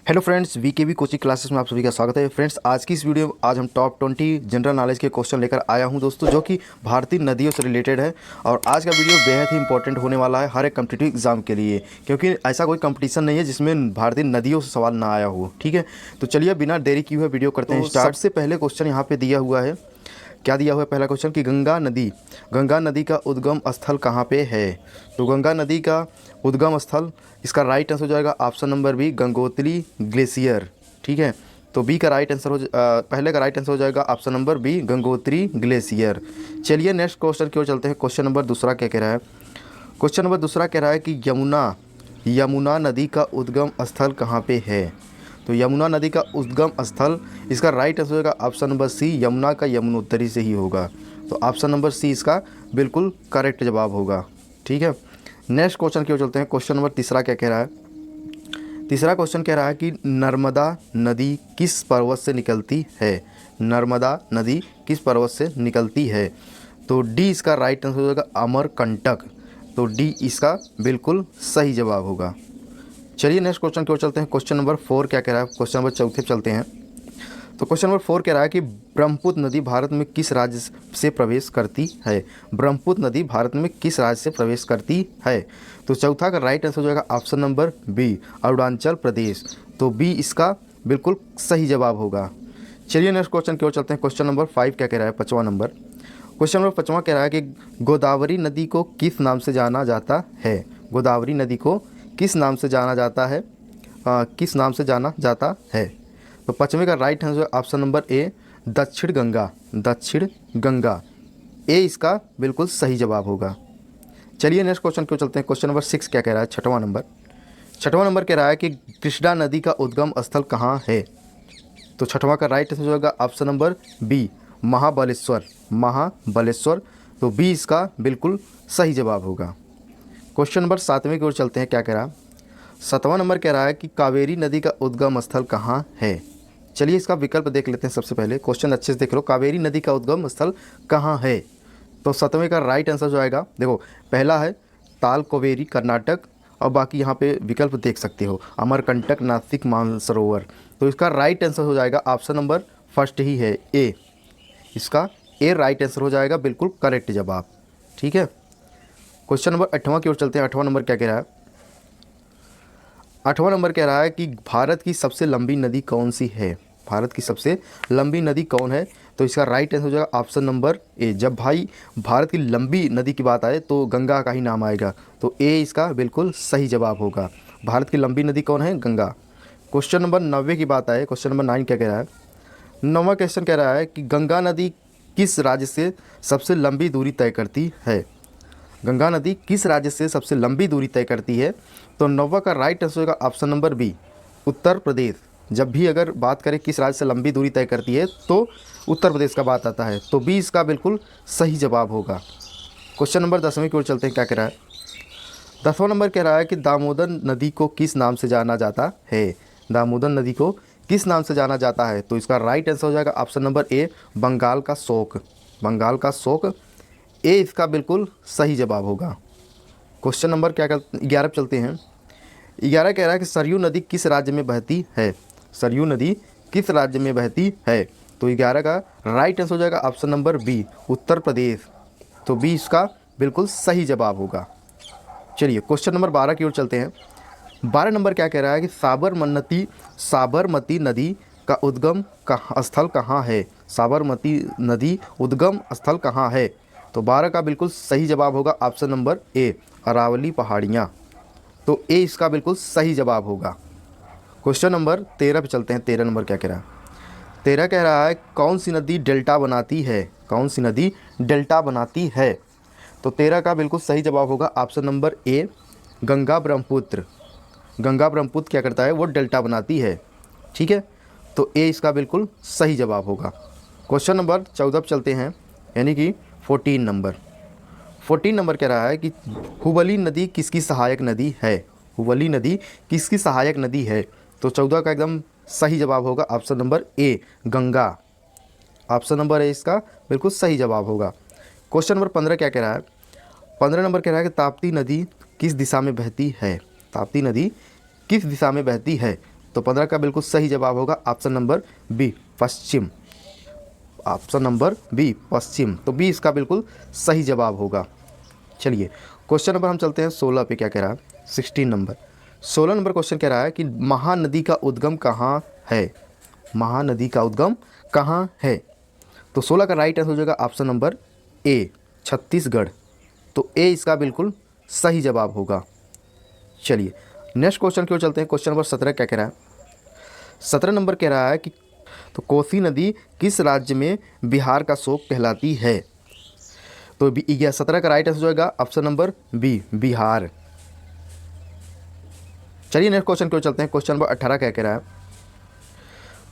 Hello friends, VKV coaching classes में आप सभी का स्वागत है। फ्रेंड्स, आज की इस वीडियो में आज हम टॉप 20 जनरल नॉलेज के क्वेश्चन लेकर आया हूं दोस्तों, जो कि भारतीय नदियों से रिलेटेड है। और आज का वीडियो बेहद ही इंपॉर्टेंट होने वाला है हर एक कॉम्पिटिटिव एग्जाम के लिए, क्योंकि ऐसा कोई कंपटीशन नहीं है जिसमें भारतीय नदियों से सवाल ना आया हो। ठीक है, तो चलिए बिना देरी किए हुए वीडियो करते हैं स्टार्ट। सबसे पहले क्वेश्चन यहाँ पे दिया हुआ है, क्या दिया हुआ है पहला क्वेश्चन कि गंगा नदी का उद्गम स्थल कहाँ पे है। तो गंगा नदी का उद्गम स्थल, इसका राइट आंसर हो जाएगा option number B, Gangotri glacier. ठीक है, तो बी का राइट आंसर पहले का राइट आंसर हो जाएगा option number B, Gangotri glacier. चलिए नेक्स्ट क्वेश्चन की ओर चलते हैं। क्वेश्चन नंबर दूसरा क्या कह रहा है। क्वेश्चन नंबर दूसरा कह रहा है कि यमुना नदी का उद्गम स्थल कहाँ पे है। तो यमुना नदी का उद्गम स्थल, इसका राइट आंसर होगा ऑप्शन नंबर सी, यमुना का यमुनोत्तरी से ही होगा। तो ऑप्शन नंबर सी इसका बिल्कुल करेक्ट जवाब होगा। ठीक है, नेक्स्ट क्वेश्चन की ओर चलते हैं। क्वेश्चन नंबर तीसरा क्या कह रहा है। तीसरा क्वेश्चन कह रहा है कि नर्मदा नदी किस पर्वत से निकलती है। नर्मदा नदी किस पर्वत से निकलती है। तो डी इसका राइट आंसर हो जाएगा, अमरकंटक। तो डी इसका बिल्कुल सही जवाब होगा। चलिए नेक्स्ट क्वेश्चन की ओर चलते हैं। क्वेश्चन नंबर 4 क्या कह रहा है। क्वेश्चन नंबर चौथे चलते हैं। तो क्वेश्चन नंबर 4 कह रहा है कि ब्रह्मपुत्र नदी भारत में किस राज्य से प्रवेश करती है। ब्रह्मपुत्र नदी भारत में किस राज्य से प्रवेश करती है। तो चौथा का राइट आंसर हो जाएगा option number B, Arunachal Pradesh. तो बी इसका बिल्कुल सही जवाब होगा। चलिए नेक्स्ट क्वेश्चन की ओर चलते हैं। क्वेश्चन नंबर 5 क्या कह रहा है, 5वां नंबर। क्वेश्चन नंबर 5वां कह रहा है कि गोदावरी नदी को किस नाम से जाना जाता है। गोदावरी नदी को किस नाम से जाना जाता है, किस नाम से जाना जाता है। तो 5वें का right answer option number A, दक्षिण गंगा। दक्षिण गंगा, ए इसका बिल्कुल सही जवाब होगा। चलिए नेक्स्ट क्वेश्चन क्यों चलते हैं। क्वेश्चन नंबर 6 क्या कह रहा है, 6वां नंबर। 6वां नंबर कह रहा है कि कृष्णा नदी का उद्गम स्थल कहाँ है। तो 6वां का राइट आंसर होगा option number B, Mahabaleshwar. Mahabaleshwar, तो बी इसका बिल्कुल सही जवाब होगा। क्वेश्चन नंबर 7वें की ओर चलते हैं। क्या कह रहा है, 7वां नंबर कह रहा है कि कावेरी नदी का उद्गम स्थल कहाँ है। चलिए इसका विकल्प देख लेते हैं। सबसे पहले क्वेश्चन अच्छे से देख लो, कावेरी नदी का उद्गम स्थल कहाँ है। तो 7वें का राइट आंसर जो आएगा, देखो पहला है ताल कोवेरी कर्नाटक, और बाकी यहाँ पे विकल्प देख सकते हो, अमरकंटक, नासिक, मानसरोवर। तो इसका राइट आंसर हो जाएगा ऑप्शन नंबर फर्स्ट ही है, ए। इसका ए राइट आंसर हो जाएगा, बिल्कुल करेक्ट जवाब। ठीक है, क्वेश्चन नंबर 8वां की ओर चलते हैं। 8वां नंबर क्या कह रहा है। 8वां नंबर कह रहा है कि भारत की सबसे लंबी नदी कौन सी है। भारत की सबसे लंबी नदी कौन है। तो इसका राइट आंसर हो जाएगा ऑप्शन नंबर ए। जब भाई भारत की लंबी नदी की बात आए तो गंगा का ही नाम आएगा, तो ए इसका बिल्कुल सही जवाब होगा। भारत की लंबी नदी कौन है, गंगा। क्वेश्चन नंबर 9 की बात आए, क्वेश्चन नंबर 9 क्या कह रहा है। 9वां क्वेश्चन कह रहा है कि गंगा नदी किस राज्य से सबसे लंबी दूरी तय करती है। गंगा नदी किस राज्य से सबसे लंबी दूरी तय करती है। तो 9वां का राइट आंसर होगा option number B, Uttar Pradesh. जब भी अगर बात करें किस राज्य से लंबी दूरी तय करती है तो उत्तर प्रदेश का बात आता है, तो बी इसका बिल्कुल सही जवाब होगा। क्वेश्चन नंबर 10वें की ओर चलते हैं। क्या कह रहा है, 10वां नंबर कह रहा है कि दामोदर नदी को किस नाम से जाना जाता है। दामोदर नदी को किस नाम से जाना जाता है। तो इसका राइट आंसर हो जाएगा ऑप्शन नंबर ए, बंगाल का शोक। बंगाल का शोक, ए इसका बिल्कुल सही जवाब होगा। क्वेश्चन नंबर 11 पे चलते हैं। 11 कह रहा है कि सरयू नदी किस राज्य में बहती है। सरयू नदी किस राज्य में बहती है। तो 11 का राइट आंसर हो जाएगा option number B, Uttar Pradesh. तो बी इसका बिल्कुल सही जवाब होगा। चलिए क्वेश्चन नंबर 12 की ओर चलते हैं। 12 नंबर क्या कह रहा है कि साबरमती नदी का उद्गम स्थल कहाँ है। साबरमती नदी उद्गम स्थल कहाँ है। तो 12 का बिल्कुल सही जवाब होगा ऑप्शन नंबर ए, अरावली पहाड़ियाँ। तो ए इसका बिल्कुल सही जवाब होगा। क्वेश्चन नंबर 13 पे चलते हैं। 13 नंबर क्या कह रहा है। 13 कह रहा है कौन सी नदी डेल्टा बनाती है। कौन सी नदी डेल्टा बनाती है। तो 13 का बिल्कुल सही जवाब होगा option number A, Ganga Brahmaputra. Ganga Brahmaputra क्या करता है, वो डेल्टा बनाती है। ठीक है, तो ए इसका बिल्कुल सही जवाब होगा। क्वेश्चन नंबर 14 पे चलते हैं, यानी कि 14 नंबर। 14 नंबर कह रहा है कि हुबली नदी किसकी सहायक नदी है। हुबली नदी किसकी सहायक नदी है। तो 14 का एकदम सही जवाब होगा option number A, Ganga. Option number A इसका बिल्कुल सही जवाब होगा। क्वेश्चन नंबर 15 क्या कह रहा है। 15 नंबर कह रहा है कि ताप्ती नदी किस दिशा में बहती है। ताप्ती नदी किस दिशा में बहती है। तो 15 का बिल्कुल सही जवाब होगा ऑप्शन नंबर बी, पश्चिम। ऑप्शन नंबर बी, पश्चिम। तो बी इसका बिल्कुल सही जवाब होगा। चलिए क्वेश्चन नंबर हम चलते हैं 16 पे। क्या कह रहा है? 16 नंबर 16 नंबर क्वेश्चन कह रहा है कि महानदी का उद्गम कहाँ है? महानदी का उद्गम कहाँ है? तो 16 का राइट आंसर हो जाएगा ऑप्शन नंबर ए, छत्तीसगढ़। तो ए इसका बिल्कुल सही जवाब होगा। चलिए नेक्स्ट क्वेश्चन की ओर चलते हैं। क्वेश्चन नंबर 17 क्या कह रहा है? 17 नंबर कह रहा है कि तो कोसी नदी किस राज्य में बिहार का शोक कहलाती है? तो 17 का राइट आंसर हो जाएगा ऑप्शन नंबर बी, बिहार। चलिए नेक्स्ट क्वेश्चन की ओर चलते हैं। क्वेश्चन नंबर 18 क्या कह रहा है?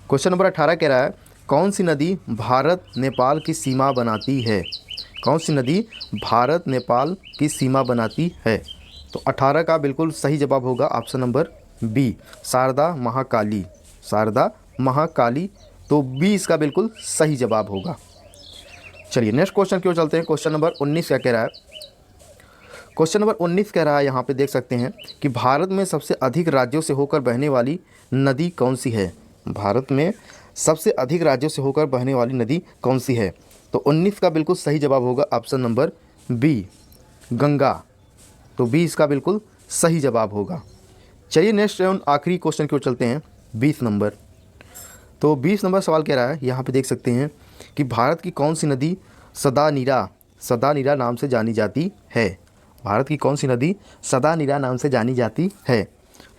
क्वेश्चन नंबर 18 कह रहा है कौन सी नदी भारत नेपाल की सीमा बनाती है? कौन सी नदी भारत नेपाल की सीमा बनाती है? तो 18 का बिल्कुल सही जवाब होगा option number B, Sharda Mahakali. Sharda Mahakali. तो बी इसका बिल्कुल सही जवाब होगा। चलिए नेक्स्ट क्वेश्चन की ओर चलते हैं। क्वेश्चन नंबर 19 क्या कह रहा है? क्वेश्चन नंबर 19 कह रहा है, यहाँ पे देख सकते हैं कि भारत में सबसे अधिक राज्यों से होकर बहने वाली नदी कौन सी है? भारत में सबसे अधिक राज्यों से होकर बहने वाली नदी कौन सी है? तो 19 का बिल्कुल सही जवाब होगा ऑप्शन नंबर बी, गंगा। तो बी इसका बिल्कुल सही जवाब होगा। चलिए नेक्स्ट आखिरी क्वेश्चन की ओर चलते हैं, 20 नंबर। तो 20 नंबर सवाल कह रहा है, यहाँ पे देख सकते हैं कि भारत की कौन सी नदी सदा नीरा नाम से जानी जाती है? भारत की कौन सी नदी सदा नीरा नाम से जानी जाती है?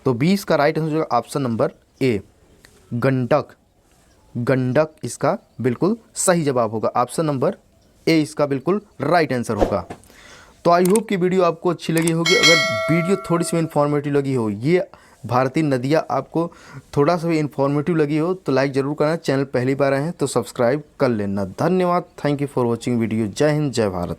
तो 20 का राइट आंसर होगा option number A, Gandak. Gandak इसका बिल्कुल सही जवाब होगा। ऑप्शन नंबर ए इसका बिल्कुल राइट आंसर होगा। तो आई होप कि वीडियो आपको अच्छी लगी होगी। अगर वीडियो थोड़ी सी इन्फॉर्मेटिव लगी हो, ये भारतीय नदियाँ आपको थोड़ा सा भी इन्फॉर्मेटिव लगी हो, तो लाइक ज़रूर करना। चैनल पहली बार आए हैं तो सब्सक्राइब कर लेना। धन्यवाद। Thank you for watching video. जय हिंद, जय भारत।